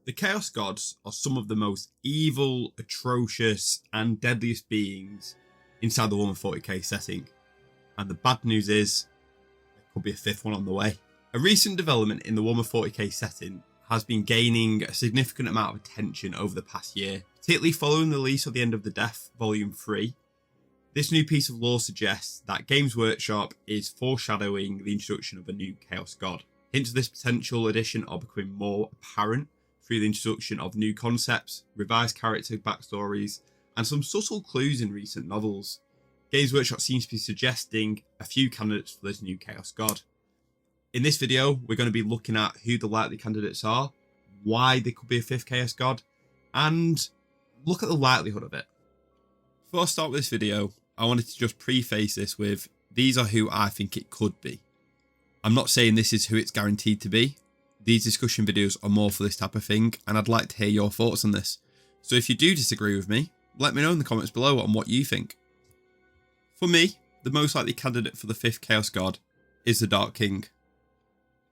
The Chaos Gods are some of the most evil, atrocious, and deadliest beings inside the Warhammer 40k setting. And the bad news is, there could be a fifth one on the way. A recent development in the Warhammer 40k setting has been gaining a significant amount of attention over the past year, particularly following the release of The End of the Death Volume 3. This new piece of lore suggests that Games Workshop is foreshadowing the introduction of a new Chaos God. Hints of this potential addition are becoming more apparent through the introduction of new concepts, revised character backstories, and some subtle clues in recent novels. Games Workshop seems to be suggesting a few candidates for this new Chaos God. In this video, we're going to be looking at who the likely candidates are, why there could be a fifth Chaos God, and look at the likelihood of it. Before I start with this video, I wanted to just preface this with, these are who I think it could be. I'm not saying this is who it's guaranteed to be. These discussion videos are more for this type of thing, and I'd like to hear your thoughts on this. So if you do disagree with me, let me know in the comments below on what you think. For me, the most likely candidate for the fifth Chaos God is the Dark King.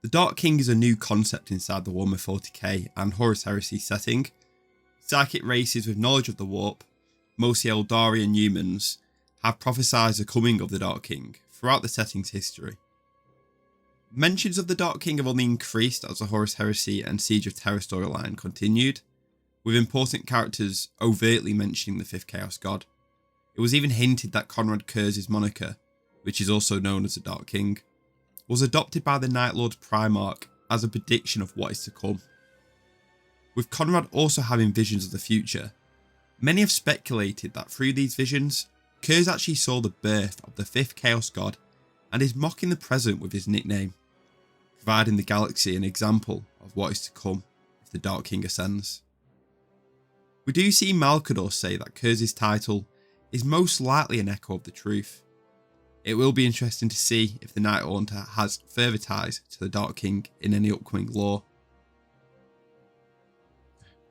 The Dark King is a new concept inside the Warhammer 40k and Horus Heresy setting. Psychic races with knowledge of the warp, mostly Eldari and humans, have prophesied the coming of the Dark King throughout the setting's history. Mentions of the Dark King have only increased as the Horus Heresy and Siege of Terra storyline continued, with important characters overtly mentioning the fifth Chaos God. It was even hinted that Conrad Kurz' moniker, which is also known as the Dark King, was adopted by the Night Lord Primarch as a prediction of what is to come. With Conrad also having visions of the future, many have speculated that through these visions, Kurz actually saw the birth of the fifth Chaos God and is mocking the present with his nickname, providing the galaxy an example of what is to come if the Dark King ascends. We do see Malkador say that Kurz's title is most likely an echo of the truth. It will be interesting to see if the Night Haunter has further ties to the Dark King in any upcoming lore.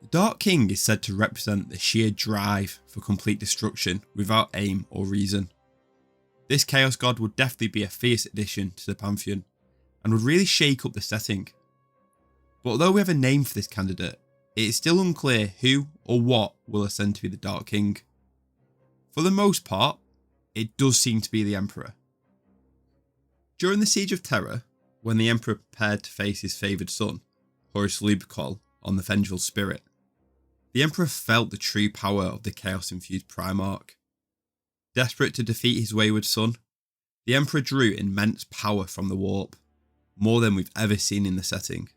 The Dark King is said to represent the sheer drive for complete destruction without aim or reason. This Chaos God would definitely be a fierce addition to the Pantheon, and would really shake up the setting. But although we have a name for this candidate, it is still unclear who or what will ascend to be the Dark King. For the most part, it does seem to be the Emperor. During the Siege of Terra, when the Emperor prepared to face his favoured son, Horus Heresy, on the vengeful spirit, the Emperor felt the true power of the chaos-infused Primarch. Desperate to defeat his wayward son, the Emperor drew immense power from the warp, more than we've ever seen in the setting.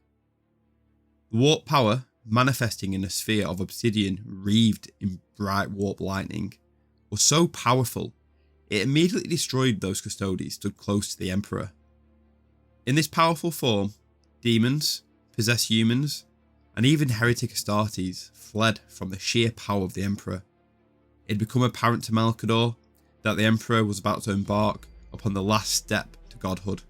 The warp power, manifesting in a sphere of obsidian wreathed in bright warp lightning, was so powerful it immediately destroyed those custodies stood close to the Emperor. In this powerful form, demons, possessed humans, and even heretic Astartes fled from the sheer power of the Emperor. It had become apparent to Malkador that the Emperor was about to embark upon the last step to godhood.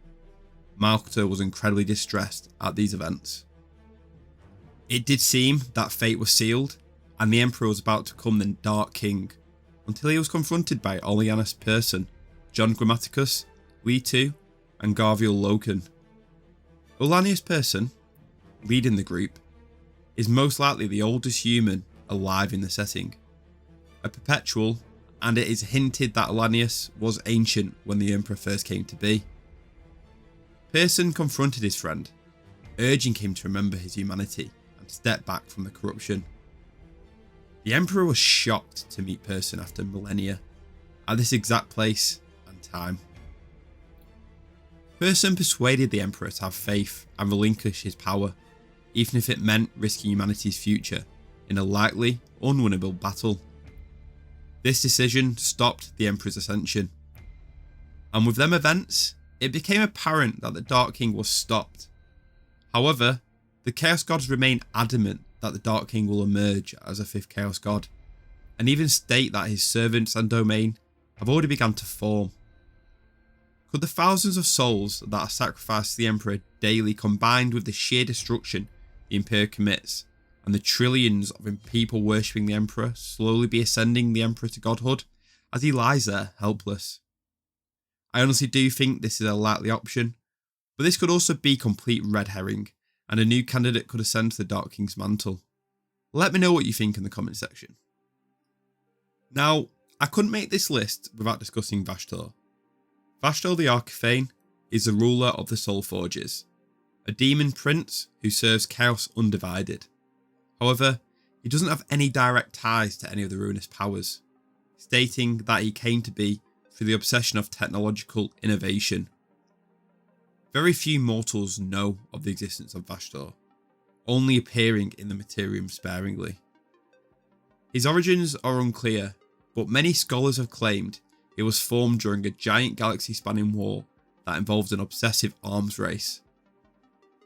Malkador was incredibly distressed at these events. It did seem that fate was sealed, and the Emperor was about to become the Dark King, until he was confronted by Oleanus Persson, John Grammaticus, Leto, and Garviel Loken. Oleanus Persson, leading the group, is most likely the oldest human alive in the setting, a perpetual, and it is hinted that Oleanus was ancient when the Emperor first came to be. Persson confronted his friend, urging him to remember his humanity and step back from the corruption. The Emperor was shocked to meet Persson after millennia, at this exact place and time. Persson persuaded the Emperor to have faith and relinquish his power, even if it meant risking humanity's future in a likely, unwinnable battle. This decision stopped the Emperor's ascension, and with them events, it became apparent that the Dark King was stopped. However, the Chaos Gods remain adamant that the Dark King will emerge as a fifth Chaos God, and even state that his servants and domain have already begun to form. Could the thousands of souls that are sacrificed to the Emperor daily, combined with the sheer destruction the Empire commits, and the trillions of people worshipping the Emperor, slowly be ascending the Emperor to godhood as he lies there helpless? I honestly do think this is a likely option, but this could also be complete red herring, and a new candidate could ascend to the Dark King's mantle. Let me know what you think in the comment section. Now, I couldn't make this list without discussing Vashtor. Vashtor the Archifane is the ruler of the Soul Forges, a demon prince who serves chaos undivided. However, he doesn't have any direct ties to any of the ruinous powers, stating that he came to be through the obsession of technological innovation. Very few mortals know of the existence of Vashtor, only appearing in the Materium sparingly. His origins are unclear, but many scholars have claimed it was formed during a giant galaxy-spanning war that involved an obsessive arms race.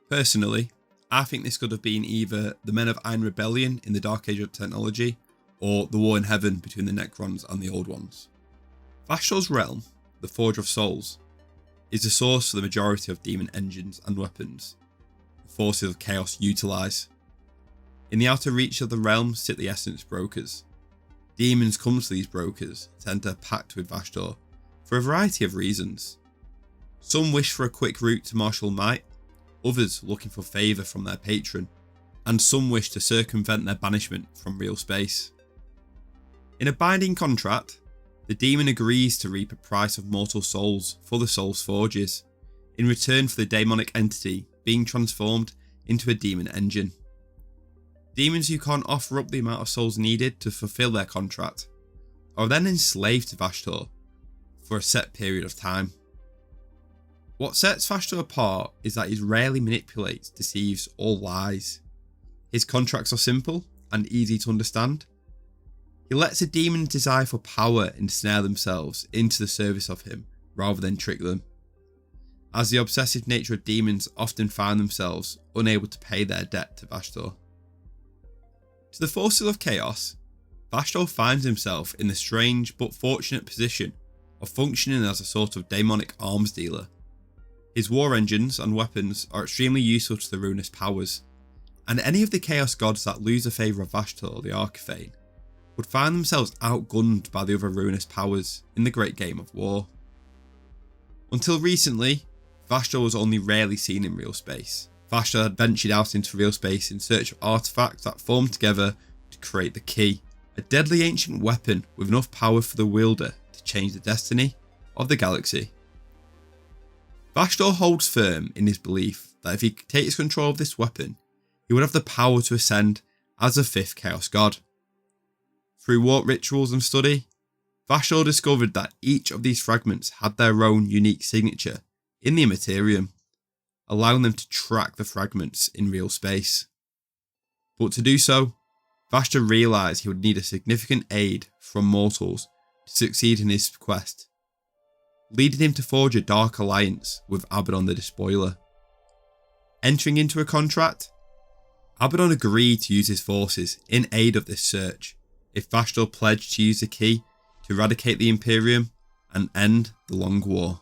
Personally, I think this could have been either the Men of Iron Rebellion in the Dark Age of technology, or the war in heaven between the Necrons and the Old Ones. Vashtor's realm, the Forge of Souls, is the source for the majority of demon engines and weapons the forces of chaos utilise. In the outer reach of the realm sit the essence brokers. Demons come to these brokers to enter a pact with Vashtor for a variety of reasons. Some wish for a quick route to martial might, others looking for favour from their patron, and some wish to circumvent their banishment from real space. In a binding contract, the demon agrees to reap a price of mortal souls for the Soul's Forges, in return for the demonic entity being transformed into a demon engine. Demons who can't offer up the amount of souls needed to fulfill their contract are then enslaved to Vashtor for a set period of time. What sets Vashtor apart is that he rarely manipulates, deceives, or lies. His contracts are simple and easy to understand. He lets a demon's desire for power ensnare themselves into the service of him rather than trick them, as the obsessive nature of demons often find themselves unable to pay their debt to Vashtor. To the forces of chaos, Vashtor finds himself in the strange but fortunate position of functioning as a sort of demonic arms dealer. His war engines and weapons are extremely useful to the ruinous powers, and any of the chaos gods that lose the favour of Vashtor the Archifane would find themselves outgunned by the other ruinous powers in the great game of war. Until recently, Vashtor was only rarely seen in real space. Vashtor had ventured out into real space in search of artefacts that formed together to create the Key, a deadly ancient weapon with enough power for the wielder to change the destiny of the galaxy. Vashtor holds firm in his belief that if he takes control of this weapon, he would have the power to ascend as a fifth Chaos God. Through warp rituals and study, Vashtor discovered that each of these fragments had their own unique signature in the Immaterium, allowing them to track the fragments in real space. But to do so, Vashtor realised he would need a significant aid from mortals to succeed in his quest, leading him to forge a dark alliance with Abaddon the Despoiler. Entering into a contract, Abaddon agreed to use his forces in aid of this search if Vashtor pledged to use the key to eradicate the Imperium and end the Long War.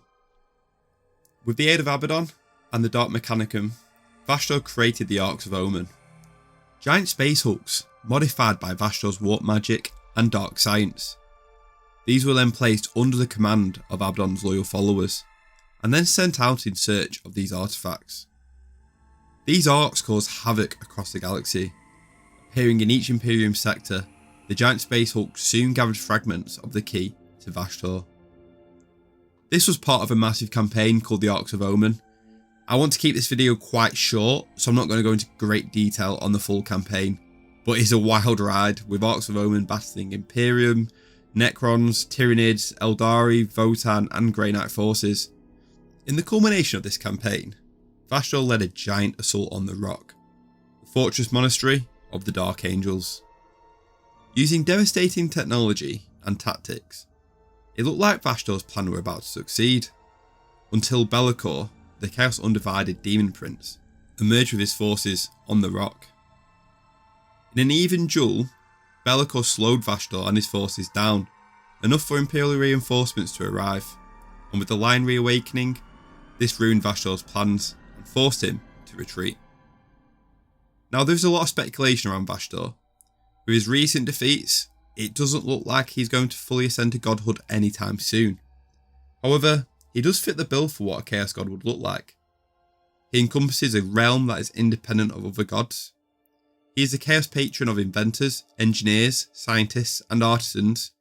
With the aid of Abaddon and the Dark Mechanicum, Vashtor created the Arcs of Omen, giant space hulks modified by Vashtor's warp magic and dark science. These were then placed under the command of Abaddon's loyal followers, and then sent out in search of these artifacts. These arcs cause havoc across the galaxy. Appearing in each Imperium sector, the giant space hulk soon gathered fragments of the key to Vashtor. This was part of a massive campaign called the Arcs of Omen. I want to keep this video quite short, so I'm not going to go into great detail on the full campaign, but it's a wild ride with Arcs of Omen battling Imperium, Necrons, Tyranids, Eldari, Votan and Grey Knight forces. In the culmination of this campaign, Vashtor led a giant assault on the Rock, the fortress monastery of the Dark Angels. Using devastating technology and tactics, it looked like Vashtor's plan were about to succeed, until Be'lakor, the Chaos Undivided Demon Prince, emerged with his forces on the Rock. In an even duel, Be'lakor slowed Vashtor and his forces down, enough for Imperial reinforcements to arrive, and with the line reawakening, this ruined Vashtor's plans and forced him to retreat. Now there's a lot of speculation around Vashtor. With his recent defeats, it doesn't look like he's going to fully ascend to godhood anytime soon. However, he does fit the bill for what a Chaos God would look like. He encompasses a realm that is independent of other gods. He is the chaos patron of inventors, engineers, scientists, and artisans,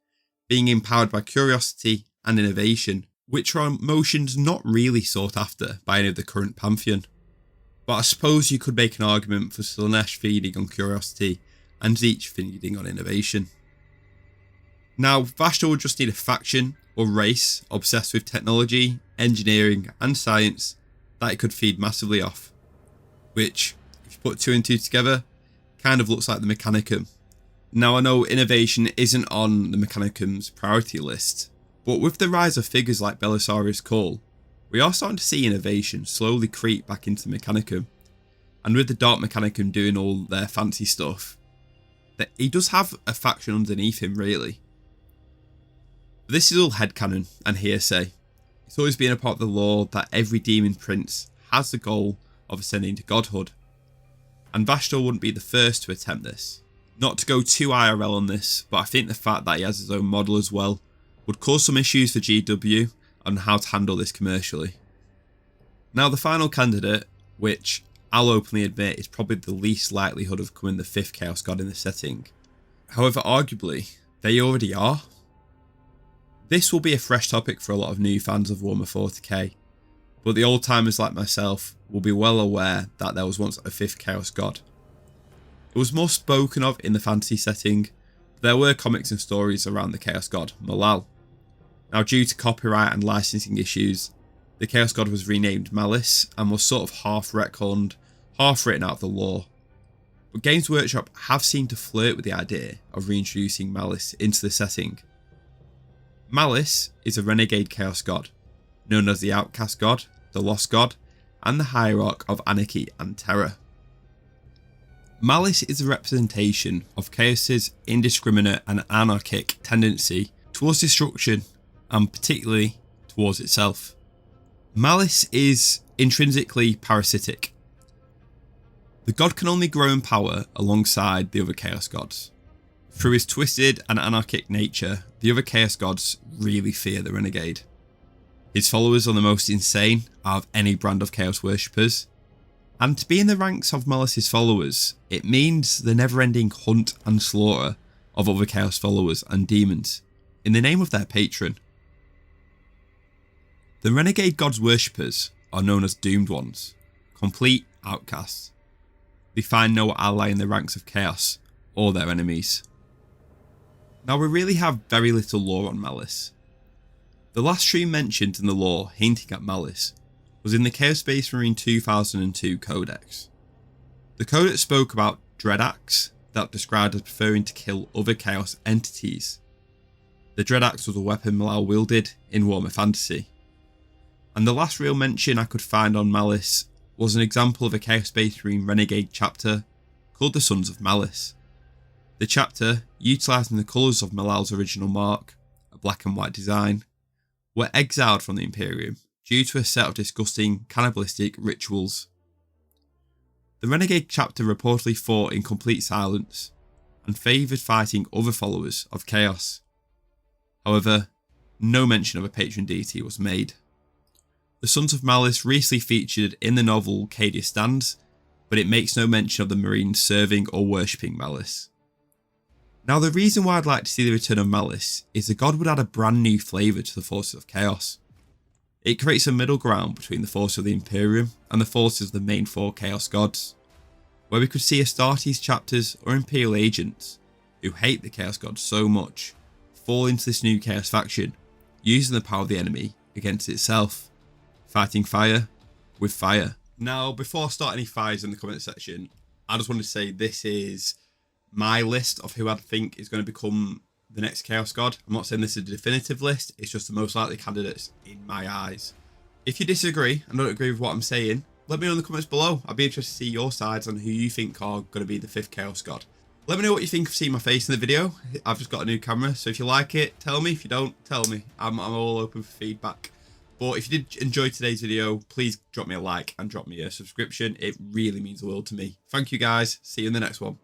being empowered by curiosity and innovation, which are emotions not really sought after by any of the current pantheon. But I suppose you could make an argument for Slaanesh feeding on curiosity and Tzeentch feeding on innovation. Now, Vashtor would just need a faction or race obsessed with technology, engineering, and science that it could feed massively off, which, if you put 2 and 2 together, kind of looks like the Mechanicum. Now, I know innovation isn't on the Mechanicum's priority list, but with the rise of figures like Belisarius Cawl, we are starting to see innovation slowly creep back into the Mechanicum, and with the Dark Mechanicum doing all their fancy stuff, that he does have a faction underneath him, really. But this is all headcanon and hearsay. It's always been a part of the lore that every demon prince has the goal of ascending to godhood, and Vashtor wouldn't be the first to attempt this. Not to go too IRL on this, but I think the fact that he has his own model as well would cause some issues for GW on how to handle this commercially. Now, the final candidate, which I'll openly admit is probably the least likelihood of becoming the 5th Chaos God in this setting. However, arguably, they already are. This will be a fresh topic for a lot of new fans of Warhammer 40k, but the old timers like myself will be well aware that there was once a 5th Chaos God. It was more spoken of in the fantasy setting, but there were comics and stories around the Chaos God, Malal. Now, due to copyright and licensing issues, the Chaos God was renamed Malice and was sort of half retconned, half written out of the lore. But Games Workshop have seemed to flirt with the idea of reintroducing Malice into the setting. Malice is a renegade Chaos God, known as the Outcast God, the Lost God, and the Hierarch of Anarchy and Terror. Malice is a representation of Chaos's indiscriminate and anarchic tendency towards destruction, and particularly towards itself. Malice is intrinsically parasitic. The god can only grow in power alongside the other Chaos Gods. Through his twisted and anarchic nature, the other Chaos Gods really fear the Renegade. His followers are the most insane out of any brand of Chaos worshippers, and to be in the ranks of Malice's followers, it means the never-ending hunt and slaughter of other Chaos followers and demons, in the name of their patron. The Renegade God's worshippers are known as Doomed Ones, complete outcasts. They find no ally in the ranks of Chaos or their enemies. Now, we really have very little lore on Malice. The last stream mentioned in the lore hinting at Malice was in the Chaos Space Marine 2002 Codex. The Codex spoke about Dread Axe that described as preferring to kill other Chaos entities. The Dread Axe was a weapon Malal wielded in Warhammer Fantasy. And the last real mention I could find on Malice was an example of a Chaos Space Marine Renegade chapter called the Sons of Malice. The chapter, utilising the colours of Malal's original mark, a black and white design, were exiled from the Imperium due to a set of disgusting cannibalistic rituals. The Renegade chapter reportedly fought in complete silence and favoured fighting other followers of Chaos. However, no mention of a patron deity was made. The Sons of Malice recently featured in the novel Cadia Stands, but it makes no mention of the Marines serving or worshipping Malice. Now, the reason why I'd like to see the return of Malice is the god would add a brand new flavour to the forces of Chaos. It creates a middle ground between the forces of the Imperium and the forces of the main 4 Chaos gods, where we could see Astartes chapters or Imperial agents who hate the Chaos gods so much fall into this new Chaos faction, using the power of the enemy against itself, fighting fire with fire. Now, before I start any fires in the comment section, I just wanted to say this is my list of who I think is going to become the next Chaos God. I'm not saying this is a definitive list, it's just the most likely candidates in my eyes. If you disagree and don't agree with what I'm saying, let me know in the comments below. I'd be interested to see your sides on who you think are going to be the 5th Chaos God. Let me know what you think of seeing my face in the video. I've just got a new camera, so if you like it, tell me. If you don't, tell me. I'm all open for feedback. But if you did enjoy today's video, please drop me a like and drop me a subscription. It really means the world to me. Thank you guys. See you in the next one.